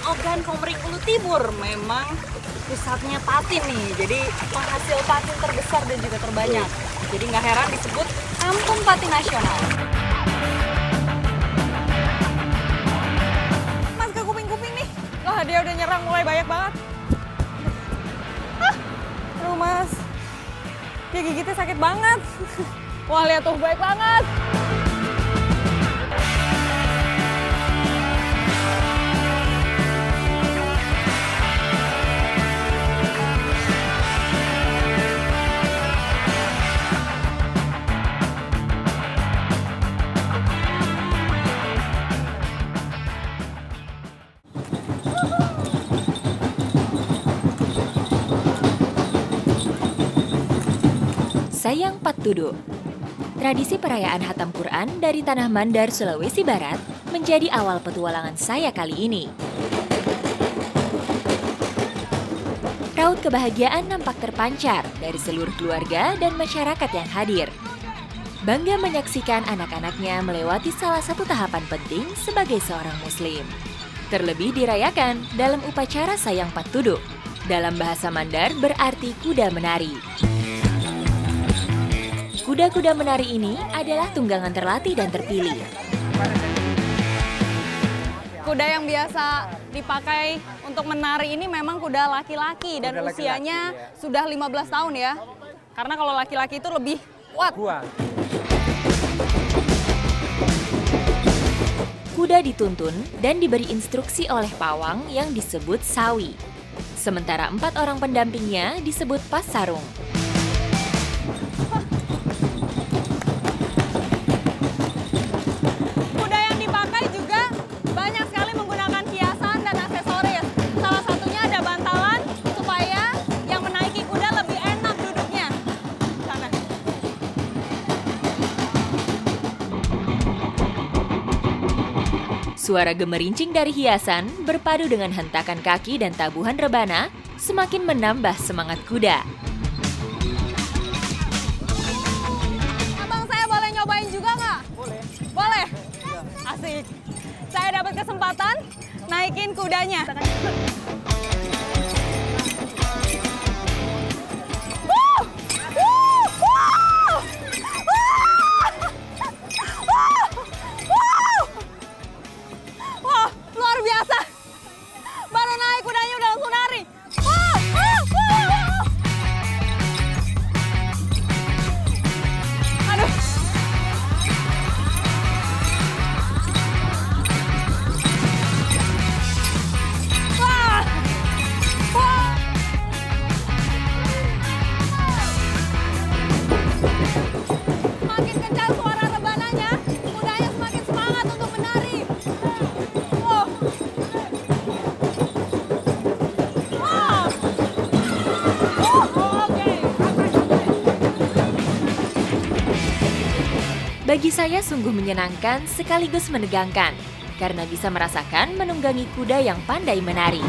Ogan Komering Ulu Timur memang pusatnya patin nih. Jadi penghasil patin terbesar dan juga terbanyak. Jadi nggak heran disebut Kampung Patin Nasional. Mas ke kuping-kuping nih. Wah, dia udah nyerang mulai banyak banget. Aduh mas, dia gigitnya sakit banget. Wah lihat tuh, baik banget. Sayang Pattudo. Tradisi perayaan Hatam Quran dari Tanah Mandar, Sulawesi Barat menjadi awal petualangan saya kali ini. Raut kebahagiaan nampak terpancar dari seluruh keluarga dan masyarakat yang hadir. Bangga menyaksikan anak-anaknya melewati salah satu tahapan penting sebagai seorang muslim. Terlebih dirayakan dalam upacara Sayang Pattudo. Dalam bahasa Mandar berarti kuda menari. Kuda-kuda menari ini adalah tunggangan terlatih dan terpilih. Kuda yang biasa dipakai untuk menari ini memang kuda laki-laki dan usianya sudah 15 tahun ya. Karena kalau laki-laki itu lebih kuat. Kuda dituntun dan diberi instruksi oleh pawang yang disebut sawi. Sementara 4 orang pendampingnya disebut pasarung. Kuda yang dipakai juga banyak sekali menggunakan hiasan dan aksesoris. Salah satunya ada bantalan supaya yang menaiki kuda lebih enak duduknya. Sana. Suara gemerincing dari hiasan berpadu dengan hentakan kaki dan tabuhan rebana semakin menambah semangat kuda. Abang saya boleh nyobain juga nggak? Boleh. Boleh? Asik. Saya dapat kesempatan naikin kudanya. Wuh! Wuh! Wuh! Wuh! Wah, luar biasa. Baru naik kudanya udah langsung nari. Wuh! Wuh! Wuh! Aduh. Wah! Wah! Makin kencang suara rebananya, kudanya semakin semangat untuk menari. Wow. Wow. Oke. Bagi saya sungguh menyenangkan sekaligus menegangkan, karena bisa merasakan menunggangi kuda yang pandai menari.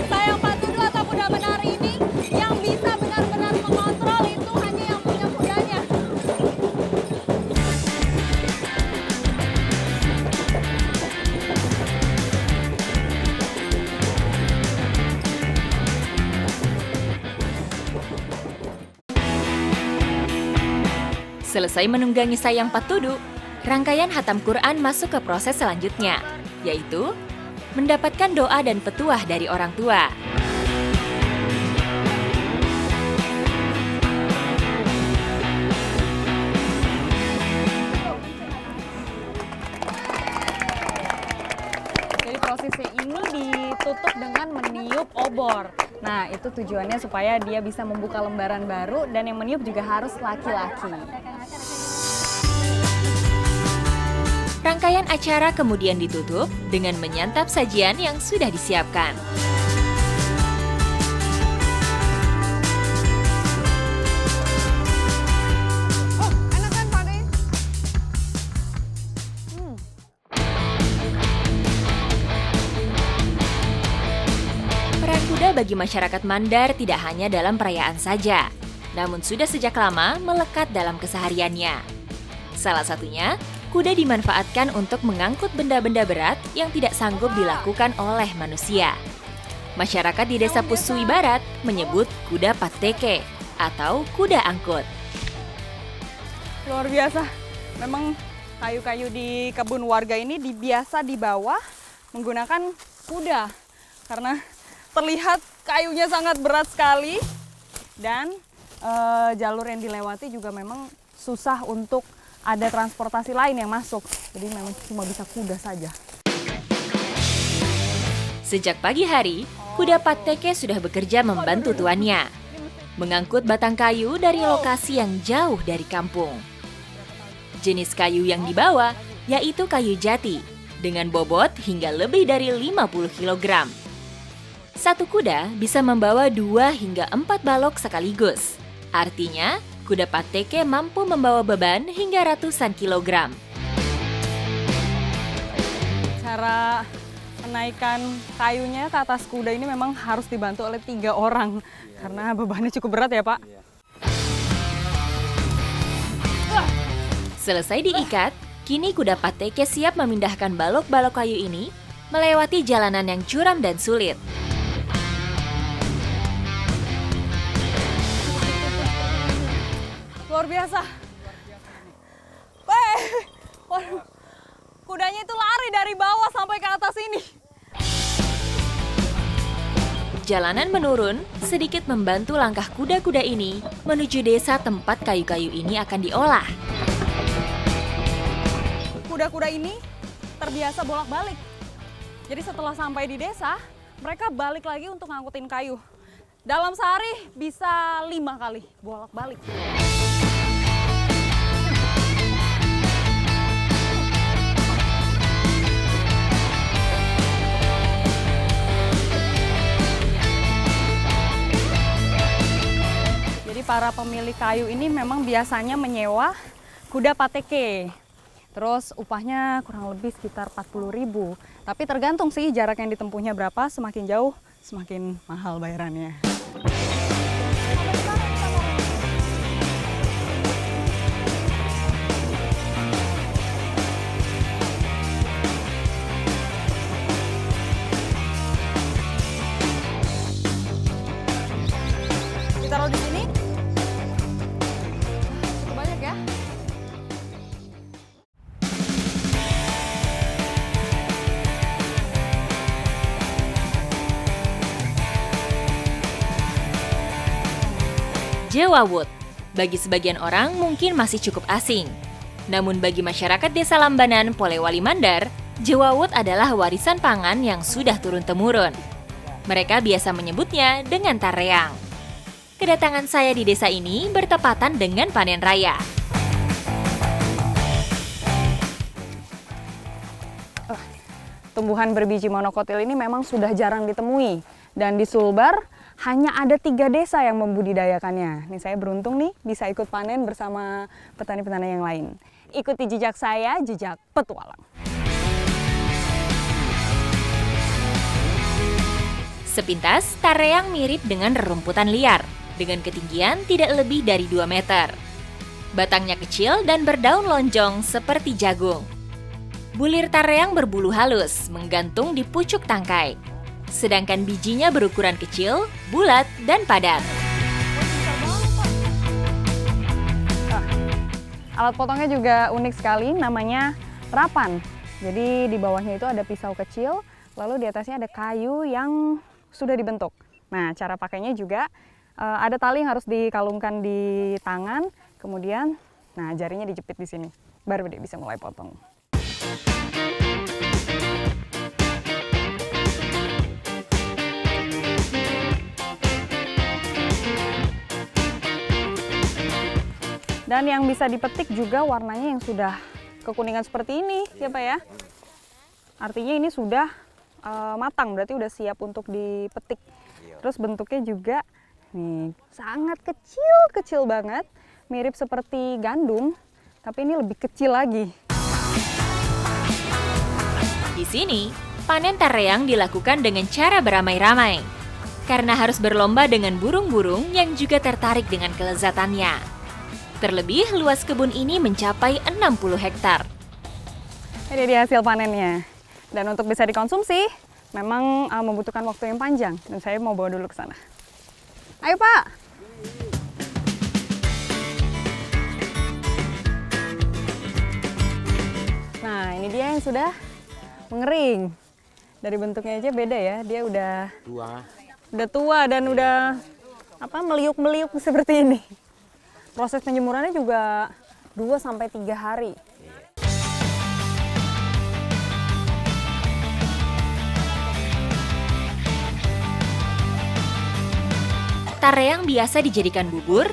Sayang Pattudo atau kuda menari ini yang bisa benar-benar mengontrol itu hanya yang punya kudanya. Selesai menunggangi Sayang Pattudo, rangkaian Hatam Quran masuk ke proses selanjutnya, yaitu mendapatkan doa dan petuah dari orang tua. Jadi prosesnya ini ditutup dengan meniup obor. Nah, itu tujuannya supaya dia bisa membuka lembaran baru dan yang meniup juga harus laki-laki. Rangkaian acara kemudian ditutup dengan menyantap sajian yang sudah disiapkan. Oh, enak kan Pak De? Peran kuda bagi masyarakat Mandar tidak hanya dalam perayaan saja, namun sudah sejak lama melekat dalam kesehariannya. Salah satunya, kuda dimanfaatkan untuk mengangkut benda-benda berat yang tidak sanggup dilakukan oleh manusia. Masyarakat di Desa Pusui Barat menyebut kuda pateke atau kuda angkut. Luar biasa. Memang kayu-kayu di kebun warga ini biasa dibawa menggunakan kuda. Karena terlihat kayunya sangat berat sekali dan jalur yang dilewati juga memang susah untuk ada transportasi lain yang masuk. Jadi memang cuma bisa kuda saja. Sejak pagi hari, kuda pateke sudah bekerja membantu tuannya, mengangkut batang kayu dari lokasi yang jauh dari kampung. Jenis kayu yang dibawa yaitu kayu jati, dengan bobot hingga lebih dari 50 kg. Satu kuda bisa membawa 2 hingga 4 balok sekaligus. Artinya, kuda pateke mampu membawa beban hingga ratusan kilogram. Cara menaikkan kayunya ke atas kuda ini memang harus dibantu oleh 3 orang karena bebannya cukup berat ya Pak. Selesai diikat, kini kuda pateke siap memindahkan balok-balok kayu ini melewati jalanan yang curam dan sulit. Luar biasa. Weh, waduh, kudanya itu lari dari bawah sampai ke atas ini. Jalanan menurun sedikit membantu langkah kuda-kuda ini menuju desa tempat kayu-kayu ini akan diolah. Kuda-kuda ini terbiasa bolak-balik. Jadi setelah sampai di desa, mereka balik lagi untuk ngangkutin kayu. Dalam sehari bisa 5 kali bolak-balik. Jadi para pemilik kayu ini memang biasanya menyewa kuda pateke. Terus upahnya kurang lebih sekitar 40.000. Tapi tergantung sih jarak yang ditempuhnya berapa, semakin jauh semakin mahal bayarannya. Ditaruh di sini. Cukup banyak ya. Jewawut, bagi sebagian orang mungkin masih cukup asing. Namun bagi masyarakat Desa Lambanan, Polewali Mandar, jewawut adalah warisan pangan yang sudah turun-temurun. Mereka biasa menyebutnya dengan tareang. Kedatangan saya di desa ini bertepatan dengan panen raya. Tumbuhan berbiji monokotil ini memang sudah jarang ditemui. Dan di Sulbar hanya ada 3 desa yang membudidayakannya. Nih saya beruntung nih bisa ikut panen bersama petani-petani yang lain. Ikuti jejak saya, jejak petualang. Sepintas, tareang mirip dengan rerumputan liar, dengan ketinggian tidak lebih dari 2 meter. Batangnya kecil dan berdaun lonjong seperti jagung. Bulir tareang berbulu halus, menggantung di pucuk tangkai. Sedangkan bijinya berukuran kecil, bulat, dan padat. Alat potongnya juga unik sekali, namanya rapan. Jadi di bawahnya itu ada pisau kecil, lalu di atasnya ada kayu yang sudah dibentuk. Nah, cara pakainya juga ada tali yang harus dikalungkan di tangan, kemudian jarinya dijepit di sini. Baru dia bisa mulai potong. Dan yang bisa dipetik juga warnanya yang sudah kekuningan seperti ini, ya Pak ya. Artinya ini sudah matang, berarti udah siap untuk dipetik. Terus bentuknya juga nih sangat kecil banget, mirip seperti gandum, tapi ini lebih kecil lagi. Di sini, panen tareang dilakukan dengan cara beramai-ramai. Karena harus berlomba dengan burung-burung yang juga tertarik dengan kelezatannya. Terlebih, luas kebun ini mencapai 60 hektar. Ini dia hasil panennya. Dan untuk bisa dikonsumsi, memang membutuhkan waktu yang panjang. Dan saya mau bawa dulu ke sana. Ayo Pak! Nah, ini dia yang sudah mengering. Dari bentuknya aja beda ya, dia udah tua dan udah meliuk-meliuk seperti ini. Proses penjemurannya juga 2-3 hari. Tareang biasa dijadikan bubur,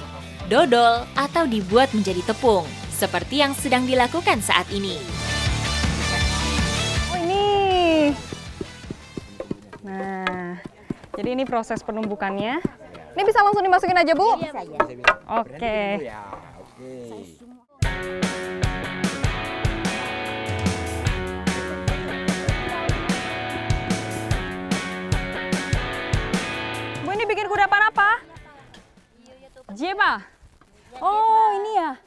dodol, atau dibuat menjadi tepung, seperti yang sedang dilakukan saat ini. Oh ini. Nah, jadi ini proses penumbukannya. Ini bisa langsung dimasukin aja, Bu? Bisa ya. Oke. Bu, ini bikin kudapan apa? Jepa. Oh, ini ya.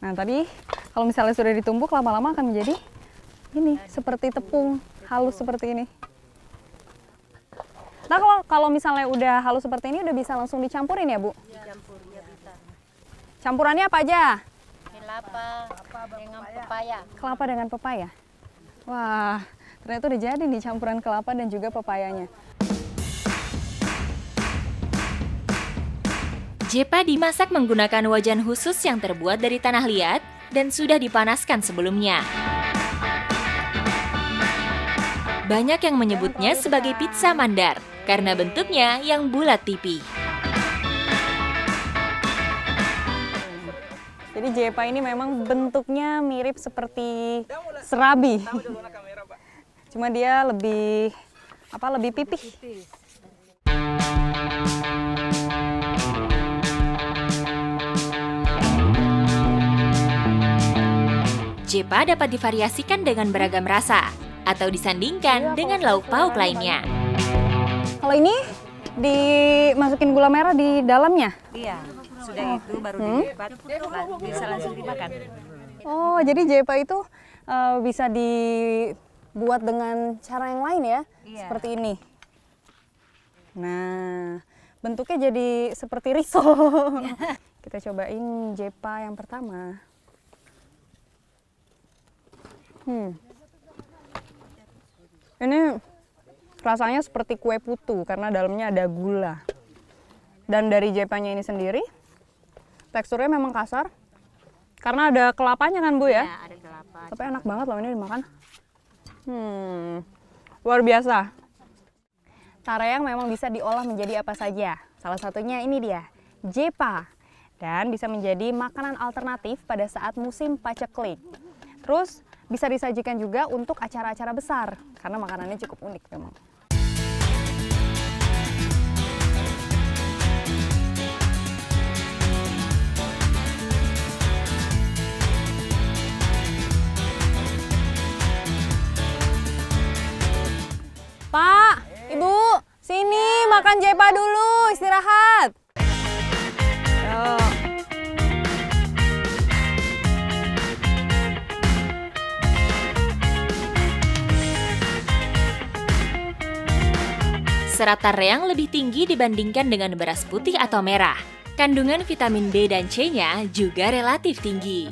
Nah, tadi kalau misalnya sudah ditumbuk lama-lama akan menjadi ini seperti tepung halus seperti ini. Nah, kalau misalnya udah halus seperti ini udah bisa langsung dicampurin ya, Bu? Dicampur ya bisa. Campurannya apa aja? Kelapa dengan pepaya. Kelapa dengan pepaya. Wah, ternyata udah jadi nih campuran kelapa dan juga pepayanya. Jepa dimasak menggunakan wajan khusus yang terbuat dari tanah liat dan sudah dipanaskan sebelumnya. Banyak yang menyebutnya sebagai pizza mandar karena bentuknya yang bulat pipi. Jadi jepa ini memang bentuknya mirip seperti serabi. Cuma dia lebih pipih. Jepa dapat divariasikan dengan beragam rasa atau disandingkan dengan lauk pauk lainnya. Kalau ini dimasukin gula merah di dalamnya? Iya, sudah itu baru dilipat, bisa langsung dimakan. Oh, jadi jepa itu bisa dibuat dengan cara yang lain ya? Iya. Seperti ini. Nah, bentuknya jadi seperti risol. Kita cobain jepa yang pertama. Ini rasanya seperti kue putu karena dalamnya ada gula. Dan dari jepanya ini sendiri, teksturnya memang kasar. Karena ada kelapanya kan, Bu ya? Iya, ada kelapa. Tapi enak banget loh ini dimakan. Luar biasa. Tareang memang bisa diolah menjadi apa saja. Salah satunya ini dia, jepa. Dan bisa menjadi makanan alternatif pada saat musim paceklik. Terus bisa disajikan juga untuk acara-acara besar, karena makanannya cukup unik memang. Pak, Ibu, sini makan jepa dulu, istirahat. Yuk. Serat tareang lebih tinggi dibandingkan dengan beras putih atau merah. Kandungan vitamin B dan C-nya juga relatif tinggi.